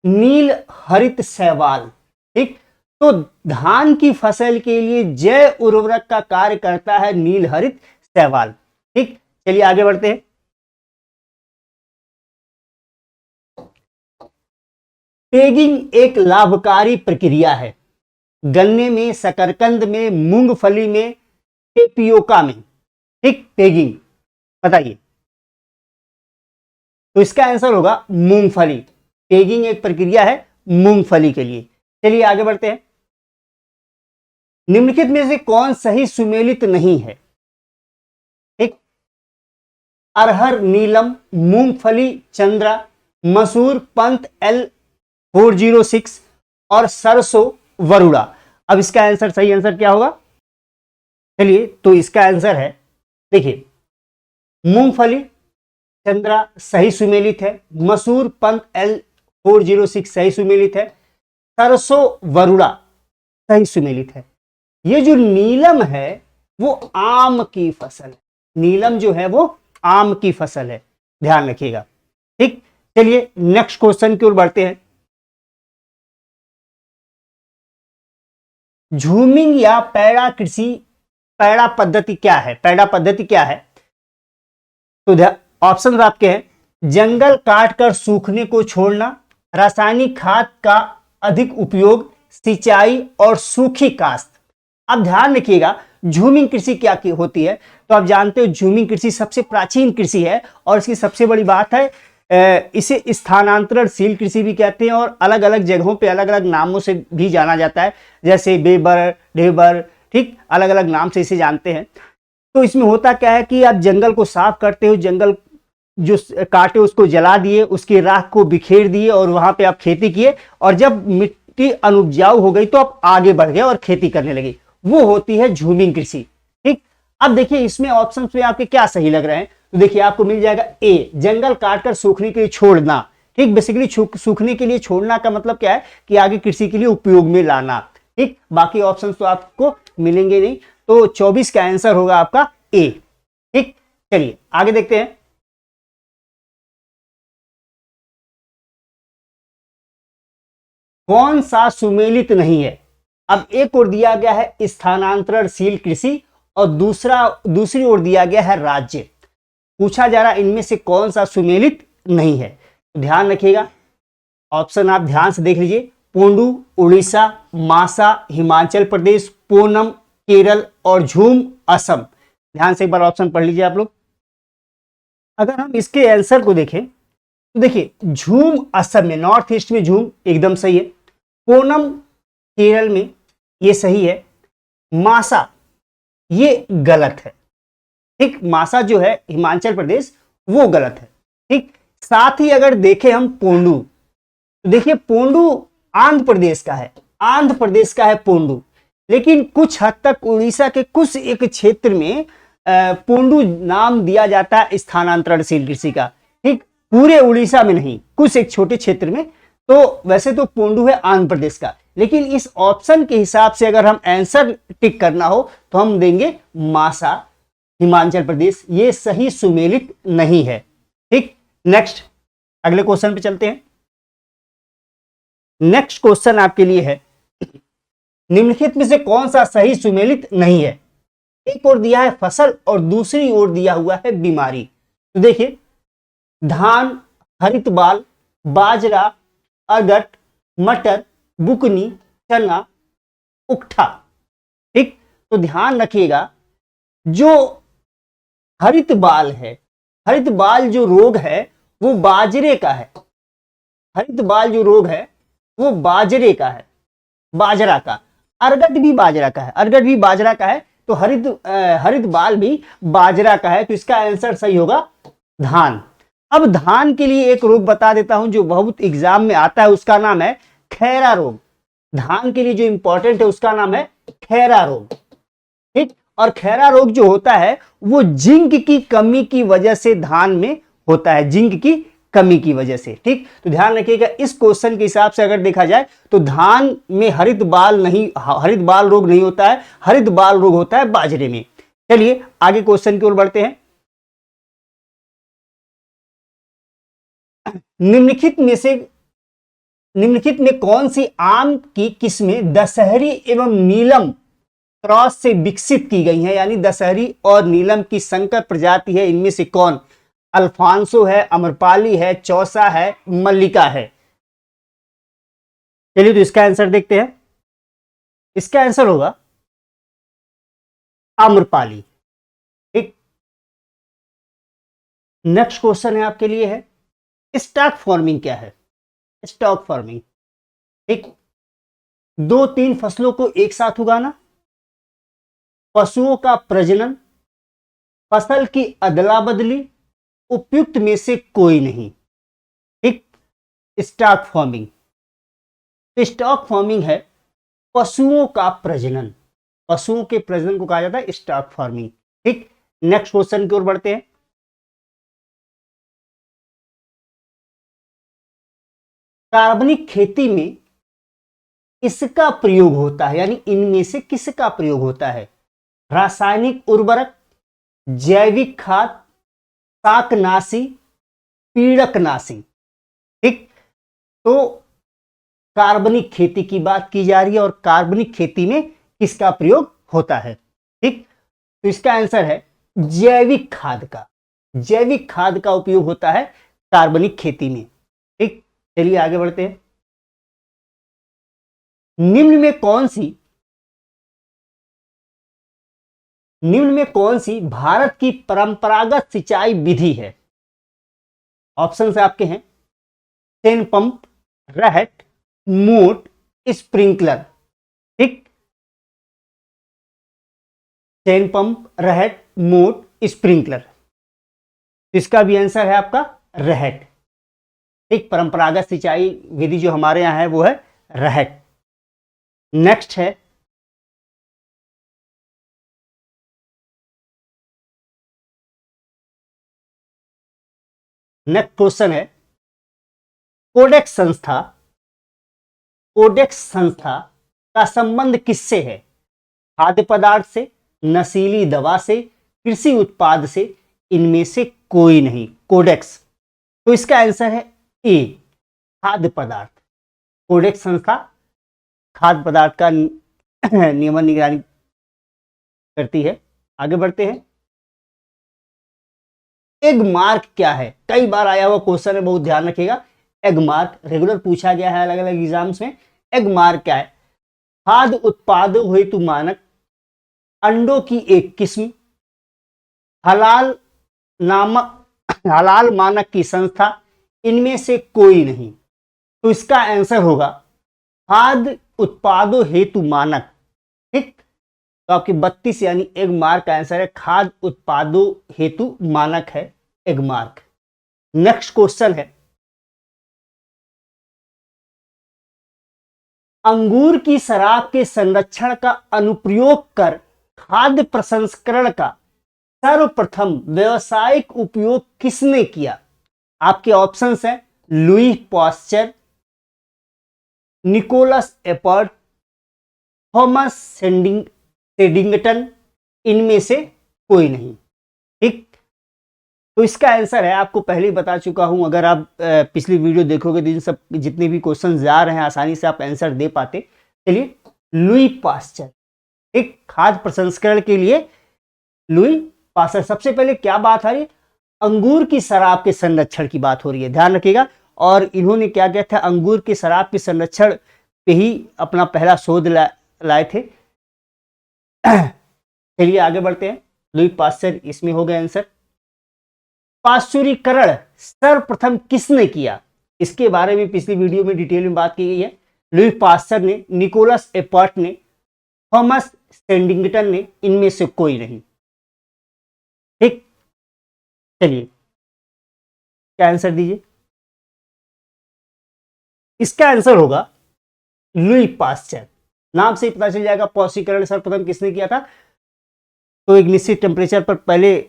Speaker 1: नील हरित शैवाल। ठीक, तो धान की फसल के लिए जैव उर्वरक का कार्य करता है नील हरित शैवाल। ठीक, चलिए आगे बढ़ते हैं। पेगिंग एक लाभकारी प्रक्रिया है। गन्ने में, शकरकंद में, मूंगफली में, टेपियोका में। ठीक, पेगिंग बताइए। तो इसका आंसर होगा मूंगफली। पेगिंग एक प्रक्रिया है मूंगफली के लिए। चलिए आगे बढ़ते हैं। निम्नलिखित में से कौन सही सुमेलित नहीं है? ठीक, अरहर नीलम, मूंगफली चंद्रा, मसूर पंत L406 और सरसों वरुणा। अब इसका आंसर, सही आंसर क्या होगा? चलिए, तो इसका आंसर है, देखिए, मूंगफली चंद्रा सही सुमेलित है, मसूर पंत L406 सही सुमेलित है, सरसों वरुणा सही सुमेलित है। ये जो नीलम है वो आम की फसल है। नीलम जो है वो आम की फसल है, ध्यान रखिएगा। ठीक, चलिए नेक्स्ट क्वेश्चन की ओर बढ़ते हैं। झूमिंग या पैड़ा कृषि, पैड़ा पद्धति क्या है? पैड़ा पद्धति क्या है? तो ऑप्शन आपके हैं, जंगल काटकर सूखने को छोड़ना, रासायनिक खाद का अधिक उपयोग, सिंचाई और सूखी काश्त। अब ध्यान रखिएगा झूमिंग कृषि क्या होती है। तो आप जानते हो झूमिंग कृषि सबसे प्राचीन कृषि है और इसकी सबसे बड़ी बात है इसे स्थानांतरणशील कृषि भी कहते हैं और अलग अलग जगहों पे अलग अलग नामों से भी जाना जाता है, जैसे बेबर, ढेबर, ठीक, अलग अलग नाम से इसे जानते हैं। तो इसमें होता क्या है कि आप जंगल को साफ करते हो, जंगल जो काटे उसको जला दिए, उसकी राख को बिखेर दिए और वहां पे आप खेती किए और जब मिट्टी अनुपजाऊ हो गई तो आप आगे बढ़ गए और खेती करने लगे, वो होती है झूमिंग कृषि। ठीक, अब देखिए इसमें ऑप्शंस में आपके क्या सही लग रहे हैं। तो देखिए आपको मिल जाएगा ए, जंगल काटकर सूखने के लिए छोड़ना। ठीक, बेसिकली सूखने के लिए छोड़ना का मतलब क्या है कि आगे कृषि के लिए उपयोग में लाना। ठीक, बाकी ऑप्शंस तो आपको मिलेंगे नहीं, तो 24 का आंसर होगा आपका ए। ठीक, चलिए आगे देखते हैं। कौन सा सुमेलित नहीं है? अब एक ओर दिया गया है स्थानांतरणशील कृषि और दूसरी ओर दिया गया है राज्य। पूछा जा रहा इनमें से कौन सा सुमेलित नहीं है। तो ध्यान रखिएगा, ऑप्शन आप ध्यान से देख लीजिए, पोंडू उड़ीसा, मासा हिमाचल प्रदेश, पूनम केरल और झूम असम। ध्यान से एक बार ऑप्शन पढ़ लीजिए आप लोग। अगर हम इसके आंसर को देखें तो देखिए झूम असम में, नॉर्थ ईस्ट में झूम एकदम सही है, पूनम केरल में ये सही है, मासा ये गलत है। ठीक, मासा जो है हिमाचल प्रदेश वो गलत है। ठीक, साथ ही अगर देखें हम पोंडू, तो देखिए पोंडू आंध्र प्रदेश का है, आंध्र प्रदेश का है पोंडू, लेकिन कुछ हद तक उड़ीसा के कुछ एक क्षेत्र में पोंडू नाम दिया जाता है स्थानांतरणशील कृषि का। ठीक, पूरे उड़ीसा में नहीं, कुछ एक छोटे क्षेत्र में। तो वैसे तो पोंडू है आंध्र प्रदेश का, लेकिन इस ऑप्शन के हिसाब से अगर हम आंसर टिक करना हो तो हम देंगे मासा हिमाचल प्रदेश, ये सही सुमेलित नहीं है। ठीक, नेक्स्ट अगले क्वेश्चन पे चलते हैं। नेक्स्ट क्वेश्चन आपके लिए है, निम्नलिखित में से कौन सा सही सुमेलित नहीं है? एक ओर दिया है फसल और दूसरी ओर दिया हुआ है बीमारी। तो देखिए धान, हरित बाल, बाजरा, अरगट, मटर, बुकनी, चना, उकठा। ठीक, तो ध्यान रखिएगा जो हरित बाल है, हरित बाल जो रोग है वो बाजरे का है, हरित बाल जो रोग है वो बाजरे का है, बाजरा का। अरगट भी बाजरा का है, अरगट भी बाजरा का है, तो हरित बाल भी बाजरा का है, तो इसका आंसर सही होगा धान। अब धान के लिए एक रोग बता देता हूं जो बहुत एग्जाम में आता है, उसका नाम है खैरा रोग। धान के लिए जो इंपॉर्टेंट है उसका नाम है खैरा रोग। ठीक, और खैरा रोग जो होता है वो जिंक की कमी की वजह से धान में होता है, जिंक की कमी की वजह से। ठीक, तो ध्यान रखिएगा इस क्वेश्चन के हिसाब से अगर देखा जाए तो धान में हरित बाल रोग नहीं होता है, हरित बाल रोग होता है बाजरे में। चलिए आगे क्वेश्चन की ओर बढ़ते हैं। निम्नलिखित में कौन सी आम की किस्में दशहरी एवं नीलम क्रॉस से विकसित की गई हैं, यानी दशहरी और नीलम की संकर प्रजाति है, इनमें से कौन? अल्फांसो है, अम्रपाली है, चौसा है, मल्लिका है। चलिए तो इसका आंसर देखते हैं। इसका आंसर होगा आम्रपाली। ठीक, नेक्स्ट क्वेश्चन है आपके लिए है, स्टॉक फार्मिंग क्या है? स्टॉक फार्मिंग, ठीक, 2-3 फसलों को एक साथ उगाना, पशुओं का प्रजनन, फसल की अदला बदली, उपयुक्त में से कोई नहीं। ठीक, स्टॉक फार्मिंग, स्टॉक फार्मिंग है पशुओं का प्रजनन, पशुओं के प्रजनन को कहा जाता है स्टॉक फार्मिंग। ठीक, नेक्स्ट क्वेश्चन की ओर बढ़ते हैं। कार्बनिक खेती में इसका प्रयोग होता है, यानी इनमें से किसका प्रयोग होता है? रासायनिक उर्वरक, जैविक खाद, शाकनाशी, पीड़कनाशी। ठीक, तो कार्बनिक खेती की बात की जा रही है और कार्बनिक खेती में किसका प्रयोग होता है? ठीक, तो इसका आंसर है जैविक खाद का। जैविक खाद का उपयोग होता है कार्बनिक खेती में। ठीक, चलिए आगे बढ़ते हैं। निम्न में कौन सी भारत की परंपरागत सिंचाई विधि है? ऑप्शंस आपके हैं चेन पंप, रहट, मोट, स्प्रिंकलर। ठीक, चेन पंप, रहट, मोट, स्प्रिंकलर। इसका भी आंसर है आपका रहट। एक परंपरागत सिंचाई विधि जो हमारे यहां है वो है रहट। नेक्स्ट है नेक्स्ट क्वेश्चन है कोडेक्स संस्था का संबंध किससे है? खाद्य पदार्थ से, नशीली दवा से, कृषि उत्पाद से, इनमें से कोई नहीं। कोडेक्स, तो इसका आंसर है ए, खाद्य पदार्थ। कोडेक्स संस्था खाद्य पदार्थ का नियमन निगरानी करती है। आगे बढ़ते हैं। एग मार्क क्या है? कई बार आया हुआ क्वेश्चन है, बहुत ध्यान रखिएगा। एग मार्क रेगुलर पूछा गया है अलग अलग एग्जाम्स में। एग मार्क क्या है? खाद्य उत्पादों हेतु मानक, अंडों की एक किस्म, हलाल मानक की संस्था, इनमें से कोई नहीं। तो इसका आंसर होगा खाद्य उत्पादों हेतु मानक। ठीक, तो आपकी 32 यानी एग मार्क का आंसर है खाद्य उत्पादों हेतु मानक है एग मार्क। नेक्स्ट क्वेश्चन है अंगूर की शराब के संरक्षण का अनुप्रयोग कर खाद्य प्रसंस्करण का सर्वप्रथम व्यावसायिक उपयोग किसने किया? आपके ऑप्शंस हैं Louis Pasteur, Nicolas Appert, Thomas Saddington, इनमें से कोई नहीं। ठीक, तो इसका आंसर है, आपको पहले ही बता चुका हूं, अगर आप पिछली वीडियो देखोगे तो इन सब जितने भी क्वेश्चन जा रहे हैं आसानी से आप आंसर दे पाते। चलिए, लुई पास्चर। एक खाद्य प्रसंस्करण के लिए लुई पास्चर। सबसे पहले क्या बात आ रही है? अंगूर की शराब के संरक्षण की बात हो रही है, ध्यान रखिएगा। और इन्होंने क्या किया था? अंगूर की शराब के संरक्षण पे ही अपना पहला शोध लाए थे। चलिए आगे बढ़ते हैं। लुई पास्चर इसमें हो गया आंसर। पाश्चुरीकरण सर्वप्रथम किसने किया? इसके बारे में पिछली वीडियो में डिटेल में बात की गई है। लुई पास्चर ने, निकोलस एपर्ट ने, थॉमस सेडिंगटन ने, इनमें से कोई नहीं। ठीक, चलिए क्या आंसर दीजिए? इसका आंसर होगा लुई पास्चर। नाम से ही पता चल जाएगा पाश्चुरीकरण सर्वप्रथम किसने किया था। तो एक निश्चित टेम्परेचर पर पहले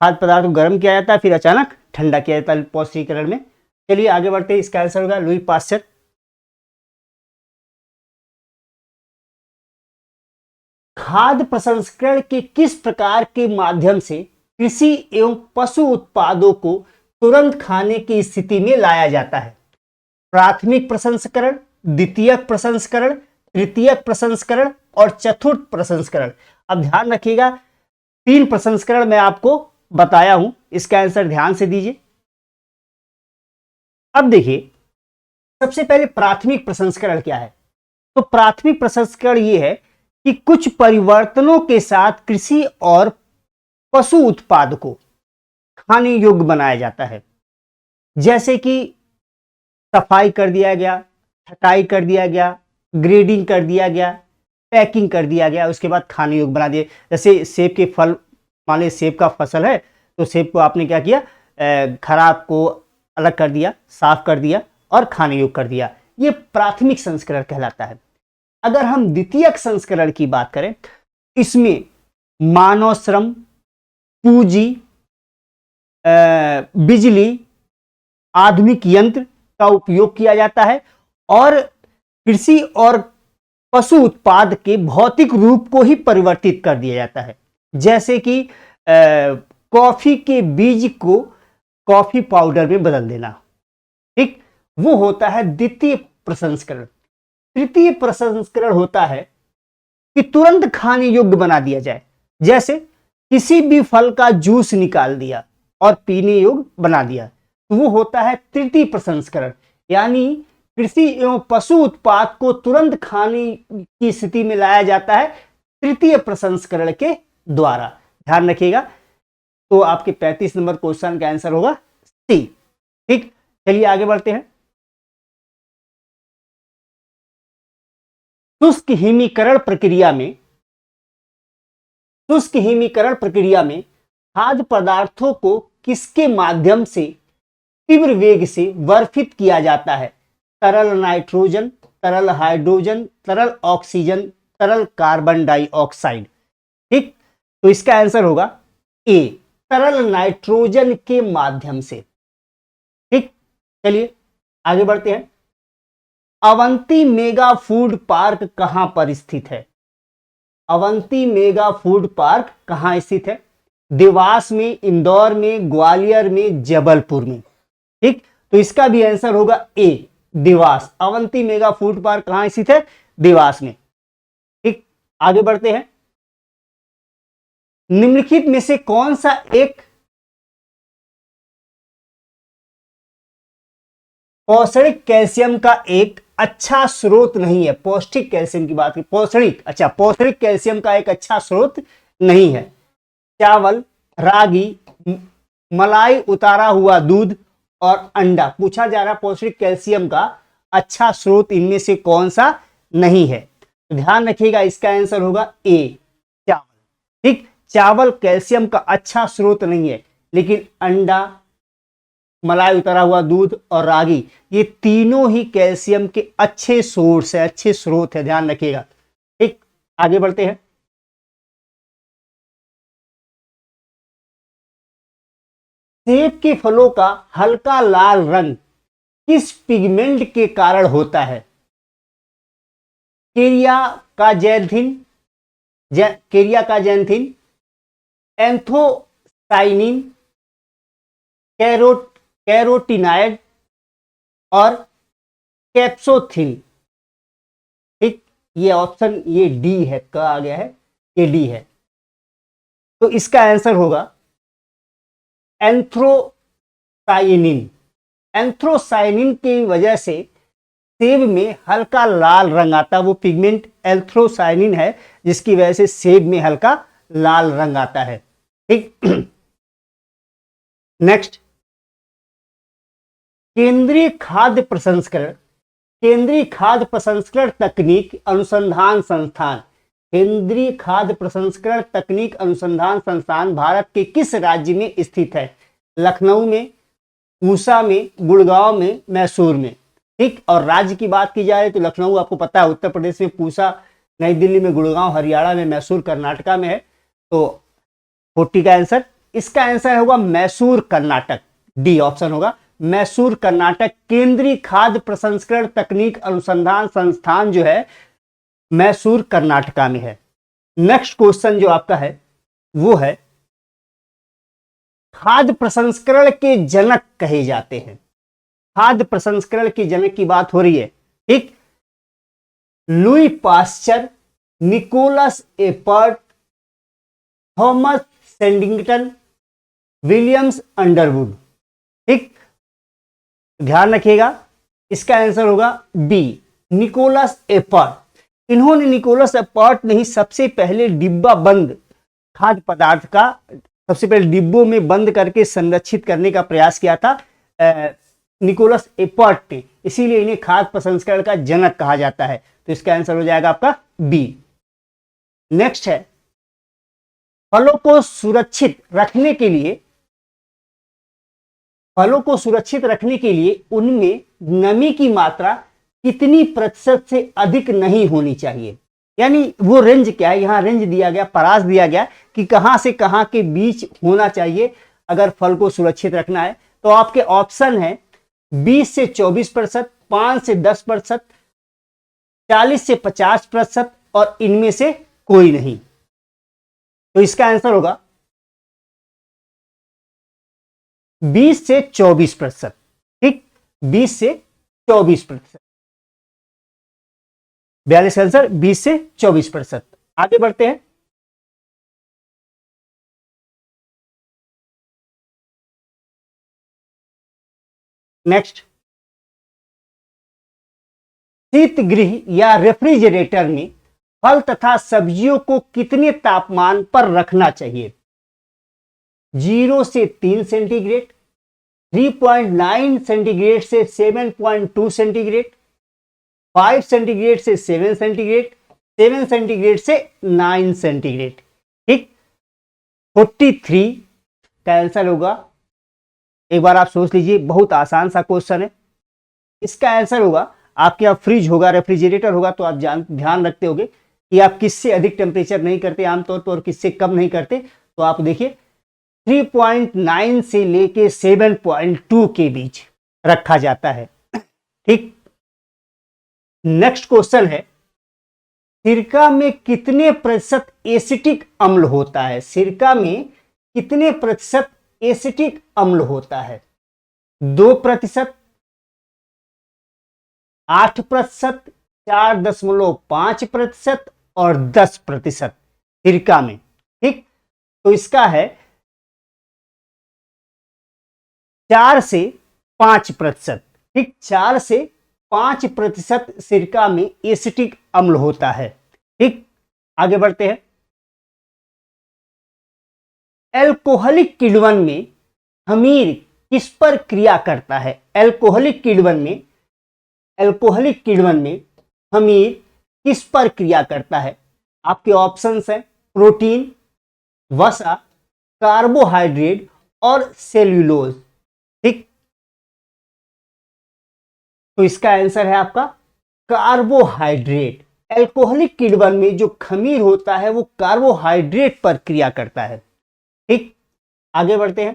Speaker 1: खाद्य पदार्थ को गर्म किया जाता है, फिर अचानक ठंडा किया जाता है पाश्चुरीकरण में। चलिए आगे बढ़ते हैं। इसका आंसर होगा लुई पास्चर। खाद्य प्रसंस्करण के किस प्रकार के माध्यम से कृषि एवं पशु उत्पादों को तुरंत खाने की स्थिति में लाया जाता है? प्राथमिक प्रसंस्करण, द्वितीयक प्रसंस्करण, तृतीयक प्रसंस्करण और चतुर्थ प्रसंस्करण। अब ध्यान रखिएगा, 3 प्रसंस्करण मैं आपको बताया हूं, इसका आंसर ध्यान से दीजिए। अब देखिए, सबसे पहले प्राथमिक प्रसंस्करण क्या है? तो प्राथमिक प्रसंस्करण यह है कि कुछ परिवर्तनों के साथ कृषि और पशु उत्पाद को खाने योग्य बनाया जाता है। जैसे कि सफाई कर दिया गया, छटाई कर दिया गया, ग्रेडिंग कर दिया गया, पैकिंग कर दिया गया, उसके बाद खाने योग्य बना दिया। जैसे सेब के फल, मान लीजिए सेब का फसल है, तो सेब को आपने क्या किया? खराब को अलग कर दिया, साफ कर दिया और खाने योग्य कर दिया। ये प्राथमिक संस्करण कहलाता है। अगर हम द्वितीयक संस्करण की बात करें, इसमें मानव श्रम, पूंजी, बिजली, आधुनिक यंत्र का उपयोग किया जाता है और कृषि और पशु उत्पाद के भौतिक रूप को ही परिवर्तित कर दिया जाता है। जैसे कि कॉफी के बीज को कॉफी पाउडर में बदल देना, ठीक, वो होता है द्वितीय प्रसंस्करण। तृतीय प्रसंस्करण होता है कि तुरंत खाने योग्य बना दिया जाए, जैसे किसी भी फल का जूस निकाल दिया और पीने योग्य बना दिया, तो वो होता है तृतीय प्रसंस्करण। यानी कृषि एवं पशु उत्पाद को तुरंत खाने की स्थिति में लाया जाता है तृतीय प्रसंस्करण के द्वारा। ध्यान रखिएगा। तो आपके 35 नंबर क्वेश्चन का आंसर होगा सी। ठीक, चलिए आगे बढ़ते हैं। शुष्क हिमीकरण प्रक्रिया में खाद्य पदार्थों को किसके माध्यम से तीव्र वेग से बर्फित किया जाता है? तरल नाइट्रोजन, तरल हाइड्रोजन, तरल ऑक्सीजन, तरल कार्बन डाइऑक्साइड। ठीक, तो इसका आंसर होगा ए, तरल नाइट्रोजन के माध्यम से। ठीक, चलिए आगे बढ़ते हैं। अवंती मेगा फूड पार्क कहां पर स्थित है? अवंती मेगा फूड पार्क कहां स्थित है? देवास में, इंदौर में, ग्वालियर में, जबलपुर में। ठीक, तो इसका भी आंसर होगा A, Dewas. Avanti mega food park कहां स्थित है? देवास में। ठीक, आगे बढ़ते हैं। निम्नलिखित में से कौन सा एक पौष्टिक कैल्शियम का एक अच्छा स्रोत नहीं है? पौष्टिक कैल्शियम की बात की, पौष्टिक, अच्छा, पौष्टिक कैल्शियम का एक अच्छा स्रोत नहीं है। चावल, रागी, मलाई उतारा हुआ दूध और अंडा। पूछा जा रहा है पौष्टिक कैल्शियम का अच्छा स्रोत इनमें से कौन सा नहीं है? तो ध्यान रखिएगा, इसका आंसर होगा ए, चावल। ठीक, चावल कैल्शियम का अच्छा स्रोत नहीं है, लेकिन अंडा, मलाई उतरा हुआ दूध और रागी, ये तीनों ही कैल्शियम के अच्छे सोर्स है, अच्छे स्रोत है, ध्यान रखिएगा। ठीक, आगे बढ़ते हैं। सेब के फलों का हल्का लाल रंग किस पिगमेंट के कारण होता है? केरिया का जैंथिन, एंथोसाइनिन, कैरोटिनाइड और कैप्सोथिन। ठीक, ये ऑप्शन, ये डी है, का आ गया है, ये डी है। तो इसका आंसर होगा एंथ्रोसाइनिन। एंथ्रोसाइनिन की वजह से सेब में हल्का लाल रंग आता है, वो पिगमेंट एंथ्रोसाइनिन है जिसकी वजह से सेब में हल्का लाल रंग आता है। ठीक, नेक्स्ट, केंद्रीय खाद्य प्रसंस्करण तकनीक अनुसंधान संस्थान। केंद्रीय खाद्य प्रसंस्करण तकनीक अनुसंधान संस्थान भारत के किस राज्य में स्थित है? लखनऊ में, पूसा में, गुड़गांव में, मैसूर में। ठीक, और राज्य की बात की जाए तो लखनऊ आपको पता है उत्तर प्रदेश में, पूसा नई दिल्ली में, गुड़गांव हरियाणा में, मैसूर कर्नाटका में है। तो 40 का आंसर, इसका आंसर होगा मैसूर कर्नाटक, डी ऑप्शन होगा मैसूर कर्नाटक। केंद्रीय खाद्य प्रसंस्करण तकनीक अनुसंधान संस्थान जो है मैसूर कर्नाटका में है। नेक्स्ट क्वेश्चन जो आपका है वो है, खाद्य प्रसंस्करण के जनक कहे जाते हैं। खाद्य प्रसंस्करण के जनक की बात हो रही है। ठीक, Louis Pasteur, Nicolas Appert, Thomas Sendington, Williams Underwood. ठीक, ध्यान रखिएगा, इसका आंसर होगा बी, निकोलस एपर्ट। इन्होंने, निकोलस एपर्ट ने ही सबसे पहले डिब्बा बंद खाद्य पदार्थ का सबसे पहले डिब्बों में बंद करके संरक्षित करने का प्रयास किया था निकोलस एपर्ट ने, इसीलिए इन्हें खाद्य प्रसंस्करण का जनक कहा जाता है। तो इसका आंसर हो जाएगा आपका बी। नेक्स्ट है, फलों को सुरक्षित रखने के लिए उनमें नमी की मात्रा कितनी प्रतिशत से अधिक नहीं होनी चाहिए? यानी वो रेंज क्या है, यहां रेंज दिया गया, परास दिया गया कि कहां से कहां के बीच होना चाहिए अगर फल को सुरक्षित रखना है। तो आपके ऑप्शन है 20 से 24%, 5 से 10%, 40 से 50% और इनमें से कोई नहीं। तो इसका आंसर होगा 20 से 24%। ठीक, 20 से 24%। 42 का आंसर 20 से 24%। आगे बढ़ते हैं। नेक्स्ट, शीत गृह या रेफ्रिजरेटर में फल तथा सब्जियों को कितने तापमान पर रखना चाहिए? 0 से 3 सेंटीग्रेड, 3.9 सेंटीग्रेड से 7.2 सेंटीग्रेड, 5 सेंटीग्रेड से 7 सेंटीग्रेड, 7 सेंटीग्रेड से 9 सेंटीग्रेड। ठीक, 43 का आंसर होगा, एक बार आप सोच लीजिए, बहुत आसान सा क्वेश्चन है। इसका आंसर होगा, आपके यहाँ फ्रिज होगा, रेफ्रिजरेटर होगा, तो आप ध्यान रखते होंगे कि आप किससे अधिक टेम्परेचर नहीं करते आमतौर पर और किससे कम नहीं करते। तो आप देखिए 3.9 से लेके 7.2 के बीच रखा जाता है। ठीक, नेक्स्ट क्वेश्चन है, सिरका में कितने प्रतिशत एसिटिक अम्ल होता है? सिरका में कितने प्रतिशत एसिटिक अम्ल होता है? 2%, 8%, 4.5% और 10% सिरका में। ठीक, तो इसका है 4 से 5%। ठीक, 4 से 5% सिरका में एसिटिक अम्ल होता है। ठीक, आगे बढ़ते हैं। एल्कोहलिक किण्वन में खमीर किस पर क्रिया करता है? एल्कोहलिक किण्वन में खमीर किस पर क्रिया करता है? आपके ऑप्शंस हैं प्रोटीन, वसा, कार्बोहाइड्रेट और सेल्यूलोज। ठीक, तो इसका आंसर है आपका कार्बोहाइड्रेट। एल्कोहलिक किण्वन में जो खमीर होता है वो कार्बोहाइड्रेट पर क्रिया करता है। ठीक, आगे बढ़ते हैं।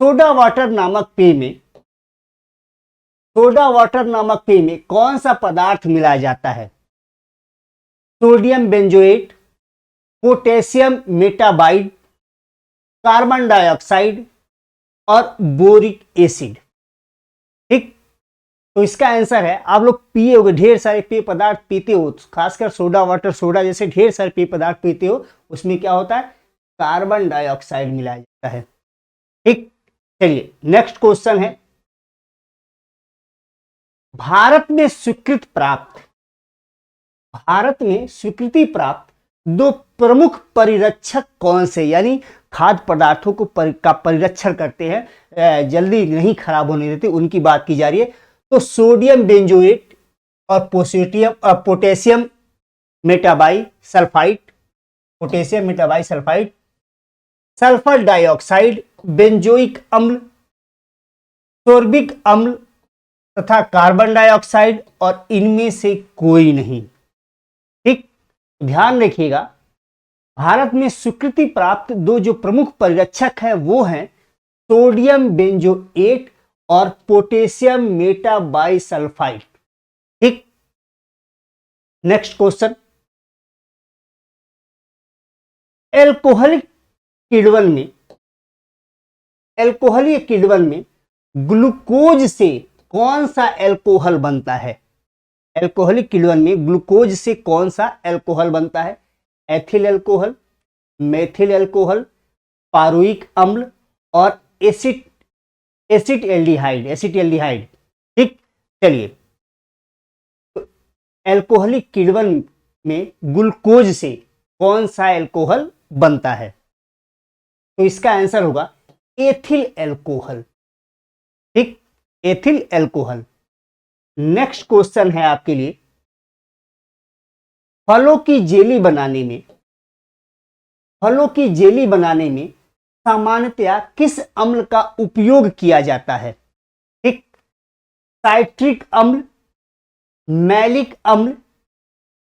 Speaker 1: सोडा वाटर नामक पेय में कौन सा पदार्थ मिलाया जाता है? Sodium benzoate, potassium metabite, carbon dioxide और बोरिक एसिड। ठीक, तो इसका आंसर है, आप लोग पिए होगे, ढेर सारे पेय पदार्थ पीते हो, खासकर सोडा वाटर, सोडा जैसे ढेर सारे पेय पदार्थ पीते हो, उसमें क्या होता है? कार्बन डाइऑक्साइड मिलाया जाता है। ठीक, चलिए नेक्स्ट क्वेश्चन है, भारत में स्वीकृति प्राप्त 2 प्रमुख परिरक्षक कौन से, यानी खाद्य पदार्थों का परिरक्षण करते हैं, जल्दी नहीं खराब होने देते, उनकी बात की जा रही है। तो सोडियम बेंजोएट और potassium metabisulphide, sulphur dioxide, benzoic अम्ल, सोर्बिक अम्ल तथा कार्बन डाइऑक्साइड, और इनमें से कोई नहीं। ठीक, ध्यान रखिएगा, भारत में स्वीकृति प्राप्त 2 जो प्रमुख परिरक्षक है वो हैं सोडियम बेंजोएट और पोटेशियम मेटाबाइसल्फाइड। ठीक, नेक्स्ट क्वेश्चन, एल्कोहलिक किण्वन में ग्लूकोज से कौन सा एल्कोहल बनता है? एल्कोहलिक किण्वन में ग्लूकोज से कौन सा एल्कोहल बनता है? एथिल अल्कोहल, मेथिल अल्कोहल, पारुइक अम्ल और एसिटिल्डिहाइड। ठीक, चलिए, तो एल्कोहलिक किण्वन में ग्लूकोज से कौन सा एल्कोहल बनता है? तो इसका आंसर होगा एथिल अल्कोहल। ठीक, एथिल अल्कोहल। नेक्स्ट क्वेश्चन है आपके लिए, फलों की जेली बनाने में सामान्यतया किस अम्ल का उपयोग किया जाता है? ठीक, साइट्रिक अम्ल, मैलिक अम्ल,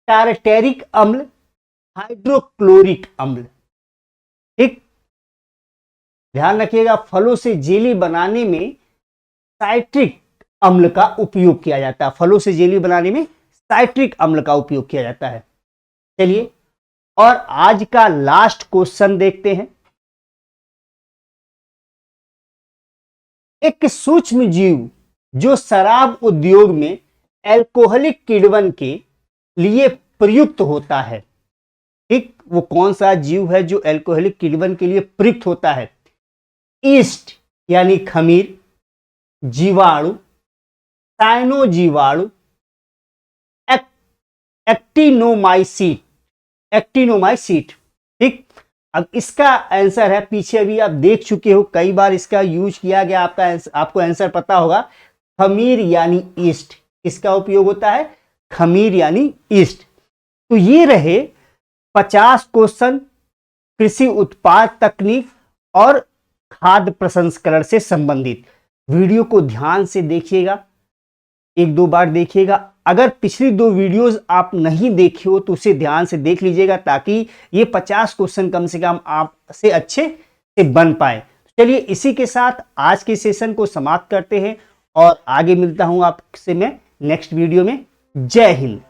Speaker 1: टारटेरिक अम्ल, हाइड्रोक्लोरिक अम्ल। ठीक, ध्यान रखिएगा, फलों से जेली बनाने में साइट्रिक अम्ल का उपयोग किया जाता है। चलिए, और आज का लास्ट क्वेश्चन देखते हैं। एक सूक्ष्म जीव जो शराब उद्योग में अल्कोहलिक किण्वन के लिए प्रयुक्त होता है, ठीक, वो कौन सा जीव है जो अल्कोहलिक किण्वन के लिए प्रयुक्त होता है? ईस्ट यानी खमीर, जीवाणु, साइनो जीवाणु, एक्टिनोमाइसीट, एक्टिनोमाइसीट, ठीक। अब इसका आंसर है, पीछे अभी आप देख चुके हो, कई बार इसका यूज किया गया, आपको आंसर पता होगा, खमीर यानी ईस्ट। इसका उपयोग होता है खमीर यानी ईस्ट। तो ये रहे 50 क्वेश्चन कृषि उत्पाद तकनीक और खाद्य प्रसंस्करण से संबंधित। वीडियो को ध्यान से देखिएगा, एक दो बार देखिएगा। अगर पिछली 2 वीडियोस आप नहीं देखे हो तो उसे ध्यान से देख लीजिएगा, ताकि ये 50 क्वेश्चन कम से कम आपसे अच्छे से बन पाए। चलिए इसी के साथ आज के सेशन को समाप्त करते हैं और आगे मिलता हूं आपसे मैं नेक्स्ट वीडियो में। जय हिंद।